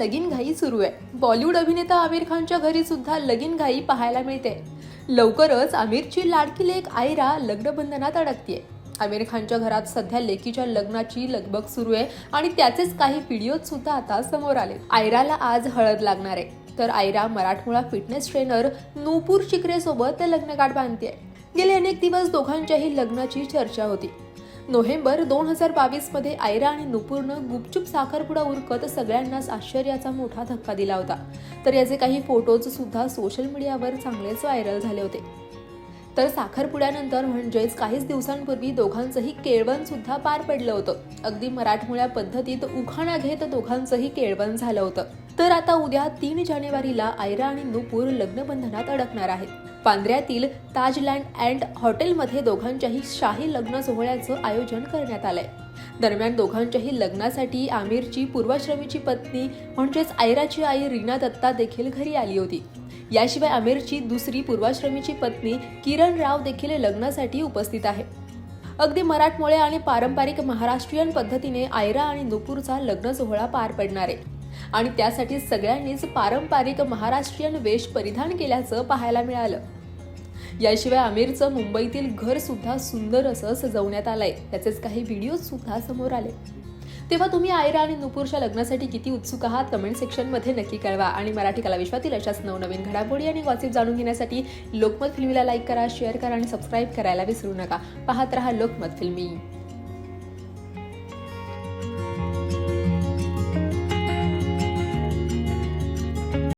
लगीनघाई सुरू आहे। बॉलिवूड अभिनेता आमिर खानच्या घरी सुद्धा लगीनघाई पाहायला मिळते। लवकरच आमिरची लाडकी लेक आयरा लग्नबंधनात अडकतीये। आमिर खानच्या घरात सध्या लेकीच्या लग्नाची लगबग सुरू आहे आणि त्याचेच काही व्हिडिओ सुद्धा आता समोर आले। आयराला आज हळद लागणार आहे, तर आयरा मराठमोळा फिटनेस ट्रेनर नूपुर शिकरे सोबत लग्नगाठ बांधतेय। गेले अनेक दिवस दोघांच्याही लग्नाची चर्चा होती। नोव्हेंबर 2022 मध्ये आयरा आणि नूपुरनं गुपचूप साखरपुडा उरकत सगळ्यांनाच आश्चर्याचा मोठा धक्का दिला होता। तर याचे काही फोटोज सुद्धा सोशल मीडियावर चांगलेच व्हायरल झाले होते। तर साखरपुड्यानंतर म्हणजेच काहीच दिवसांपूर्वी दोघांचंही केळवण सुद्धा पार पडलं होतं। अगदी मराठमोळ्या पद्धतीत उखाणा घेत दोघांचंही केळवण झालं होतं। तर आता उद्या 3 जानेवारीला आयरा आणि नूपुर लग्नबंधनात अडकणार आहेत। पांद्र्यातील ताजलँड अँड हॉटेलमध्ये दोघांच्याही शाही लग्न सोहळ्याचं आयोजन करण्यात आलंय। दरम्यान दोघांच्याही लग्नासाठी आमिरची पूर्वाश्रमीची पत्नी म्हणजेच आयराची आई रीना दत्ता देखील घरी आली होती। याशिवाय आमिरची दुसरी पूर्वाश्रमीची पत्नी किरण राव देखील लग्नासाठी उपस्थित आहे। अगदी मराठमोळे आणि पारंपरिक महाराष्ट्रीयन पद्धतीने आयरा आणि नूपुरचा लग्न सोहळा पार पडणार आहे आणि त्यासाठी सगळ्यांनीच पारंपरिक महाराष्ट्रीयन वेश परिधान केल्याचं पाहायला मिळालं। याशिवाय आमिरचं मुंबईतील घर सुद्धा सुंदर असं सजवण्यात आलंय। त्याचेच काही व्हिडिओ सुद्धा समोर आले। तेव्हा तुम्ही आयरा आणि नूपुरच्या लग्नासाठी किती उत्सुक आहात कमेंट सेक्शनमध्ये नक्की कळवा आणि मराठी कला विश्वातील अशाच नवनवीन घडामोडी आणि गॉसिप जाणून घेण्यासाठी लोकमत फिल्मीला लाईक करा, शेअर करा आणि सबस्क्राईब करायला विसरू नका। पाहत रहा लोकमत फिल्मी।